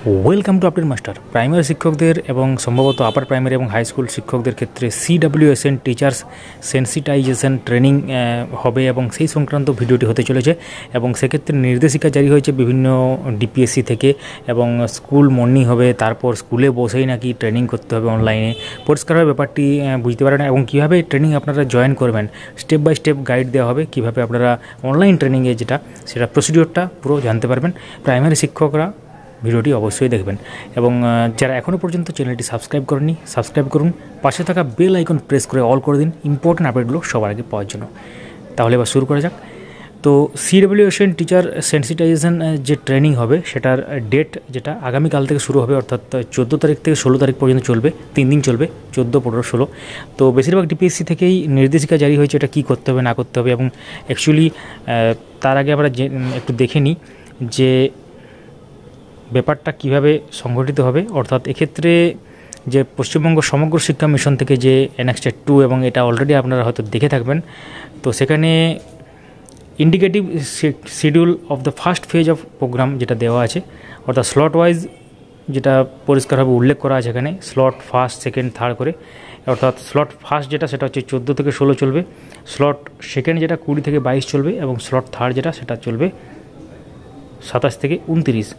Welcome to update master. Primary শিক্ষকদের এবং সম্ভবত আপার প্রাইমারি এবং হাই স্কুল শিক্ষকদের ক্ষেত্রে CWSN টিচার্স সেন্সিটাইজেশন ট্রেনিং হবে এবং সেই সংক্রান্ত ভিডিওটি হতে চলেছে এবং সেক্ষেত্রে নির্দেশিকা জারি হয়েছে বিভিন্ন ডিপিএসসি থেকে এবং স্কুল মর্নিং হবে, তারপর স্কুলে বসেই নাকি ট্রেনিং করতে হবে অনলাইনে। পরিষ্কারভাবে ব্যাপারটি বুঝতে পারেন এবং কীভাবে ট্রেনিং আপনারা জয়েন করবেন স্টেপ বাই স্টেপ গাইড দেওয়া হবে, কীভাবে আপনারা অনলাইন ট্রেনিংয়ে সেটা প্রসিডিওরটা পুরো জানতে পারবেন। প্রাইমারি শিক্ষকরা ভিডিওটি অবশ্যই দেখবেন এবং যারা এখনও পর্যন্ত চ্যানেলটি সাবস্ক্রাইব করেননি সাবস্ক্রাইব করুন, পাশে থাকা বেল আইকন প্রেস করে অল করে দিন ইম্পর্টেন্ট আপডেটগুলো সবার আগে পাওয়ার জন্য। তাহলে এবার শুরু করা যাক। তো CWSN টিচার সেন্সিটাইজেশন যে ট্রেনিং হবে সেটার ডেট যেটা আগামীকাল থেকে শুরু হবে, অর্থাৎ 14 তারিখ থেকে 16 তারিখ পর্যন্ত চলবে, 3 দিন চলবে, 14, 15, 16। তো বেশিরভাগ ডিপিএসসি থেকেই নির্দেশিকা জারি হয়েছে এটা কী করতে হবে না করতে হবে এবং অ্যাকচুয়ালি তার আগে আমরা একটু দেখে নিই যে ব্যাপারটা কিভাবে সংগঠিত হবে। অর্থাৎ এক্ষেত্রে যে পশ্চিমবঙ্গ সমগ্র শিক্ষা মিশন থেকে যে অ্যানেক্সড 2 এবং এটা অলরেডি আপনারা হয়তো দেখে থাকবেন, তো সেখানে indicative schedule of the first phase of programme যেটা দেওয়া আছে, অর্থাৎ স্লট ওয়াইজ যেটা পরিষ্কারভাবে উল্লেখ করা আছে এখানে, স্লট ফার্স্ট, সেকেন্ড, থার্ড করে। অর্থাৎ স্লট ফার্স্ট যেটা সেটা হচ্ছে 14 থেকে 16 চলবে, স্লট সেকেন্ড যেটা 20 থেকে 22 চলবে এবং স্লট থার্ড যেটা সেটা চলবে 27 থেকে 29।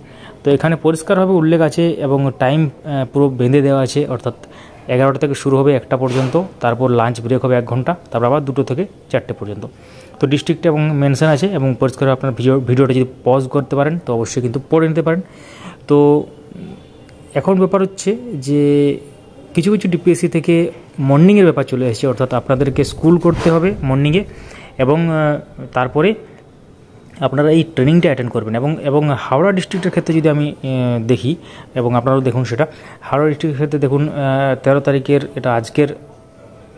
তো এখানে পরিষ্কারভাবে উল্লেখ আছে এবং টাইম পুরো বেঁধে দেওয়া আছে, অর্থাৎ 11টা থেকে শুরু হবে 1টা পর্যন্ত, তারপর লাঞ্চ ব্রেক হবে 1 ঘন্টা, তারপর আবার 2টো থেকে 4টে পর্যন্ত। তো ডিস্ট্রিক্ট এবং মেনশন আছে এবং পরিষ্কারভাবে আপনার ভিডিওটা যদি পজ করতে পারেন তো অবশ্যই কিন্তু পড়ে নিতে পারেন। তো এখন ব্যাপার হচ্ছে যে কিছু কিছু ডিপিএসসি থেকে মর্নিংয়ের ব্যাপার চলে এসেছে, অর্থাৎ আপনাদেরকে স্কুল করতে হবে মর্নিংয়ে এবং তারপরে আপনারা এই ট্রেনিংটা অ্যাটেন্ড করবেন এবং হাওড়া ডিস্ট্রিক্টের ক্ষেত্রে যদি আমি দেখি এবং আপনারাও দেখুন সেটা, হাওড়া ডিস্ট্রিক্টের ক্ষেত্রে দেখুন 13 তারিখের এটা আজকের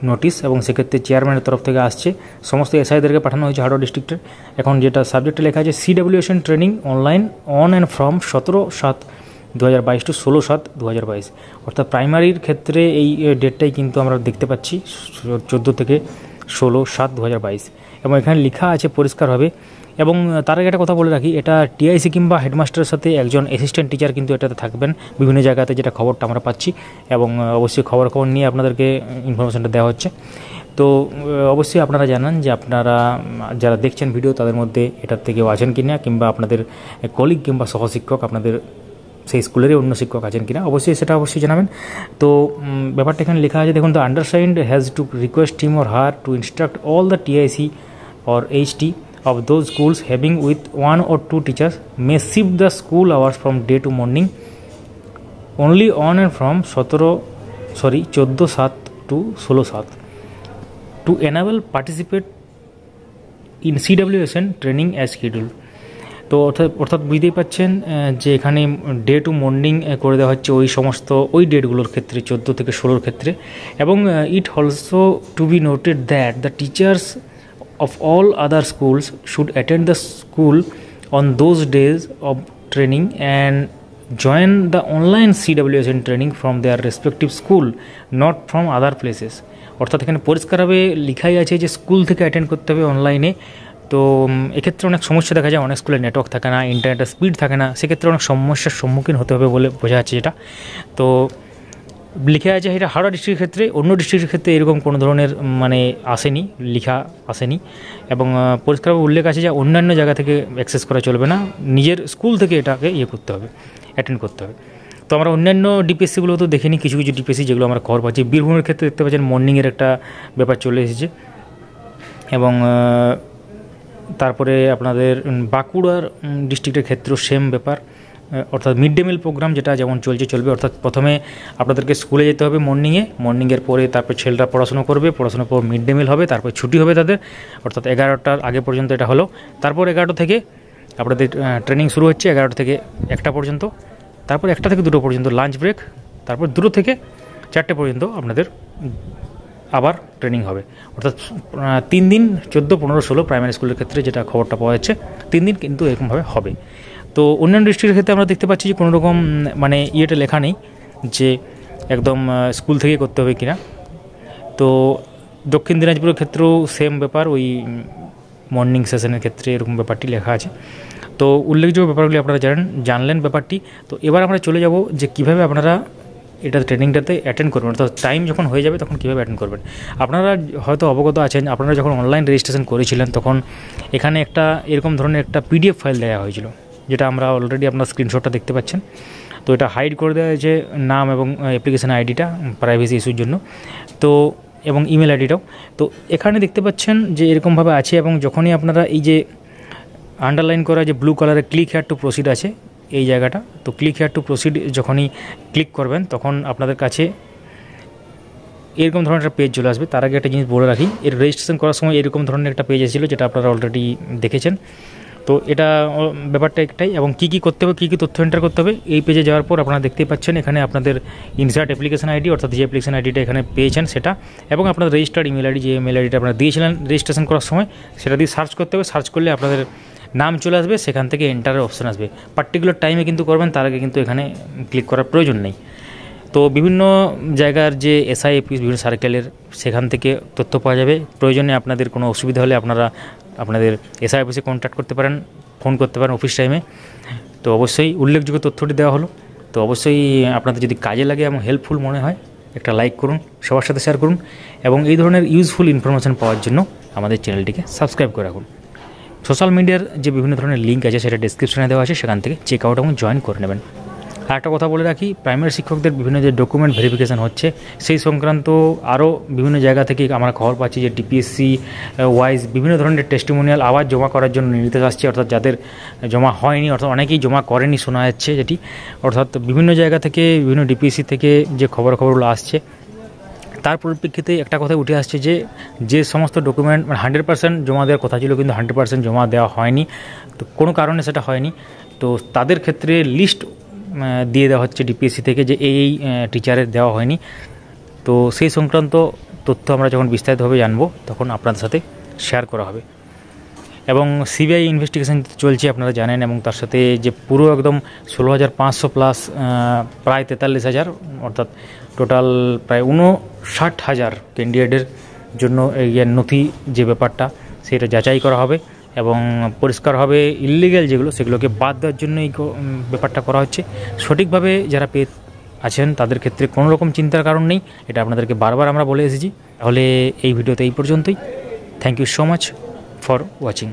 নোটিশ এবং সেক্ষেত্রে চেয়ারম্যানের তরফ থেকে আসছে, সমস্ত এসআইদেরকে পাঠানো হয়েছে হাওড়া ডিস্ট্রিক্টের। এখন যেটা সাবজেক্টে লেখা আছে CWSN training online on and from 17/7/2022 to 16/7/2022। অর্থাৎ প্রাইমারির ক্ষেত্রে এই ডেটটাই কিন্তু আমরা দেখতে পাচ্ছি 14 থেকে 16/7/2022 এবং এখানে লেখা আছে পরিষ্কারভাবে। এবং তার আগে একটা কথা বলে রাখি, এটা টিআইসি কিংবা হেডমাস্টারের সাথে একজন অ্যাসিস্ট্যান্ট টিচার কিন্তু এটাতে থাকবেন বিভিন্ন জায়গাতে, যেটা খবরটা আমরা পাচ্ছি এবং অবশ্যই খবর নিয়ে আপনাদেরকে ইনফরমেশনটা দেওয়া হচ্ছে। তো অবশ্যই আপনারা জানান যে আপনারা যারা দেখছেন ভিডিও তাদের মধ্যে এটার থেকে কেউ আছেন কিনা, কিংবা আপনাদের কলিগ কিংবা সহশিক্ষক আপনাদের সেই স্কুলেরই অন্য শিক্ষক আছেন কিনা, অবশ্যই সেটা অবশ্যই জানাবেন। তো ব্যাপারটা এখানে লেখা আছে দেখুন, the undersigned has to request him or her to instruct all the TIC or HT of those schools having with 1 or 2 teachers may shift the school hours from day to morning only on and from 14/7 to 16/7 to enable participate in CWSN training as scheduled। তো অর্থাৎ বুঝতেই পাচ্ছেন যে এখানে day to morning করে দেওয়া হচ্ছে ওই ডেটগুলোর ক্ষেত্রে, 14 থেকে 16 ক্ষেত্রে। এবং it also to be noted that the teachers of all other schools should attend the school on those days of training and join the online CWSN training from their respective school, not from other places। অর্থাৎ এখানে পরিষ্কারভাবে লেখাই আছে যে school থেকে attend করতে হবে অনলাইনে। তো এক্ষেত্রে অনেক সমস্যা দেখা যায়, অনেক স্কুলে নেটওয়ার্ক থাকে না, ইন্টারনেটের স্পিড থাকে না, সেক্ষেত্রে অনেক সমস্যার সম্মুখীন হতে হবে বলে বোঝা যাচ্ছে যেটা। তো লিখে আছে এটা হাওড়া ডিস্ট্রিক্টের ক্ষেত্রে, অন্য ডিস্ট্রিক্টের ক্ষেত্রে এরকম কোনো ধরনের লেখা আসেনি এবং পরিষ্কারভাবে উল্লেখ আছে যে অন্যান্য জায়গা থেকে অ্যাক্সেস করা চলবে না, নিজের স্কুল থেকে এটাকে করতে হবে, অ্যাটেন্ড করতে হবে। তো আমরা অন্যান্য ডিপিএসসিগুলো তো দেখে নিই, কিছু কিছু ডিপিএসসি যেগুলো আমরা খবর পাচ্ছি। বীরভূমের ক্ষেত্রে দেখতে পাচ্ছেন মর্নিংয়ের একটা ব্যাপার চলে এসেছে এবং তারপরে আপনাদের বাঁকুড়ার ডিস্ট্রিক্টের ক্ষেত্রেও সেম ব্যাপার, অর্থাৎ মিড ডে মিল প্রোগ্রাম যেটা যেমন চলবে, অর্থাৎ প্রথমে আপনাদেরকে স্কুলে যেতে হবে মর্নিংয়ের পরে তারপর ছেলেরা পড়াশোনা করবে, পড়াশোনার পর মিড ডে মিল হবে, তারপর ছুটি হবে তাদের, অর্থাৎ 11টার আগে পর্যন্ত এটা হলো। তারপর 11টা থেকে আপনাদের ট্রেনিং শুরু হচ্ছে, 11টা থেকে 1টা পর্যন্ত, তারপর 1টা থেকে 2টো পর্যন্ত লাঞ্চ ব্রেক, তারপর 2টো থেকে 4টে পর্যন্ত আপনাদের আবার ট্রেনিং হবে। অর্থাৎ 3 দিন 14, 15, 16 প্রাইমারি স্কুলের ক্ষেত্রে যেটা খবরটা পাওয়া যাচ্ছে 3 দিন কিন্তু এরকমভাবে হবে। তো অন্যান্য ডিস্ট্রিক্টের ক্ষেত্রে আমরা দেখতে পাচ্ছি যে কোনো রকম ইয়েটা লেখা নেই যে একদম স্কুল থেকে করতে হবে কিনা। তো দক্ষিণ দিনাজপুরের ক্ষেত্রেও সেম ব্যাপার, ওই মর্নিং সেশনের ক্ষেত্রে এরকম ব্যাপারটি লেখা আছে। তো উল্লেখযোগ্য ব্যাপারগুলি আপনারা জানলেন ব্যাপারটি। তো এবার আমরা চলে যাব যে কীভাবে আপনারা এটা ট্রেনিংটাতে অ্যাটেন্ড করবেন, অর্থাৎ টাইম যখন হয়ে যাবে তখন কীভাবে অ্যাটেন্ড করবেন। আপনারা হয়তো অবগত আছেন, আপনারা যখন অনলাইন রেজিস্ট্রেশন করেছিলেন তখন এখানে একটা এরকম ধরনের একটা পিডিএফ ফাইল দেওয়া হয়েছিল, যেটা আমরা অলরেডি আপনার স্ক্রিনশটটা দেখতে পাচ্ছেন। তো এটা হাইড করে দেওয়া হয়েছে নাম এবং অ্যাপ্লিকেশান আইডিটা প্রাইভেসি ইস্যুর জন্য, তো এবং ইমেল আইডিটাও। তো এখানে দেখতে পাচ্ছেন যে এরকমভাবে আছে, এবং যখনই আপনারা এই যে আন্ডারলাইন করা যে ব্লু কালারের ক্লিক হেয়ার টু প্রসিড আছে এই জায়গাটা, তো ক্লিক হেয়ার টু প্রসিড যখনই ক্লিক করবেন তখন আপনাদের কাছে এরকম ধরনের একটা পেজ চলে আসবে। তার আগে একটা জিনিস বলে রাখি, এর রেজিস্ট্রেশন করার সময় এরকম ধরনের একটা পেজ এসেছিলো, যেটা আপনারা অলরেডি দেখেছেন। তো এটা ব্যাপারটা একটাই, এবং কী কী করতে হবে, কী কী তথ্য এন্টার করতে হবে, এই পেজে যাওয়ার পর আপনারা দেখতেই পাচ্ছেন এখানে আপনাদের ইনসার্ট অ্যাপ্লিকেশন আইডি, অর্থাৎ যে অ্যাপ্লিকেশন আইডিটা এখানে পেয়েছেন সেটা, এবং আপনাদের রেজিস্টার্ড ইমেল আইডি, যে ইমেল আইডিটা আপনারা দিয়েছিলেন রেজিস্ট্রেশন করার সময়, সেটা দিয়ে সার্চ করতে হবে। সার্চ করলে আপনাদের নাম চলে আসবে, সেখান থেকে এন্টারের অপশান আসবে। পার্টিকুলার টাইমে কিন্তু করবেন, তার আগে কিন্তু এখানে ক্লিক করার প্রয়োজন নেই। তো বিভিন্ন জায়গার যে এসআই অফিস, বিভিন্ন সার্কেলের, সেখান থেকে তথ্য পাওয়া যাবে। প্রয়োজনে আপনাদের কোনো অসুবিধা হলে আপনারা আপনাদের এসআই অফিসে কন্ট্যাক্ট করতে পারেন, ফোন করতে পারেন অফিস টাইমে। তো অবশ্যই উল্লেখযোগ্য তথ্যটি দেওয়া হলো। তো অবশ্যই আপনাদের যদি কাজে লাগে এবং হেল্পফুল মনে হয়, একটা লাইক করুন, সবার সাথে শেয়ার করুন, এবং এই ধরনের ইউজফুল ইনফরমেশান পাওয়ার জন্য আমাদের চ্যানেলটিকে সাবস্ক্রাইব করে রাখুন। সোশ্যাল মিডিয়ার যে বিভিন্ন ধরনের লিঙ্ক আছে সেটা ডেসক্রিপশনে দেওয়া আছে, সেখান থেকে চেক আউট এবং জয়েন করে নেবেন। আর একটা কথা বলে রাখি, প্রাইমারি শিক্ষকদের বিভিন্ন যে ডকুমেন্ট ভেরিফিকেশান হচ্ছে সেই সংক্রান্ত আরও বিভিন্ন জায়গা থেকে আমরা খবর পাচ্ছি যে ডিপিএসসি ওয়াইজ বিভিন্ন ধরনের টেস্টিমোনিয়াল আবার জমা করার জন্য নির্দেশ আসছে, অর্থাৎ যাদের জমা হয়নি, অর্থাৎ অনেকেই জমা করেনি শোনা যাচ্ছে যেটি, অর্থাৎ বিভিন্ন জায়গা থেকে বিভিন্ন ডিপিএসসি থেকে যে খবরগুলো আসছে তার পরিপ্রেক্ষিতে একটা কথা উঠে আসছে যে সমস্ত ডকুমেন্ট 100% জমা দেওয়ার কথা ছিল কিন্তু 100% জমা দেওয়া হয়নি, তো কোনো কারণে সেটা হয়নি, তো তাদের ক্ষেত্রে লিস্ট দিয়ে দেওয়া হচ্ছে ডিপিএসসি থেকে যে এই টিচারের দেওয়া হয়নি। তো সেই সংক্রান্ত তথ্য আমরা যখন বিস্তারিতভাবে জানবো তখন আপনাদের সাথে শেয়ার করা হবে। এবং সিবিআই ইনভেস্টিগেশন চলছে আপনারা জানেন, এবং তার সাথে যে পুরো একদম 16,500 প্লাস প্রায় 43,000, অর্থাৎ টোটাল প্রায় 59,000 ক্যান্ডিডেটের জন্য এই নথি যে ব্যাপারটা সেটা যাচাই করা হবে, এবং পরিষ্কারভাবে ইললিগ্যাল যেগুলো সেগুলোকে বাদ দেওয়ার জন্য এই ব্যাপারটা করা হচ্ছে। সঠিকভাবে যারা পেয়ে আছেন তাদের ক্ষেত্রে কোনো রকম চিন্তার কারণ নেই, এটা আপনাদেরকে বারবার আমরা বলে এসেছি। তাহলে এই ভিডিওতে এই পর্যন্তই। Thank you so much for watching.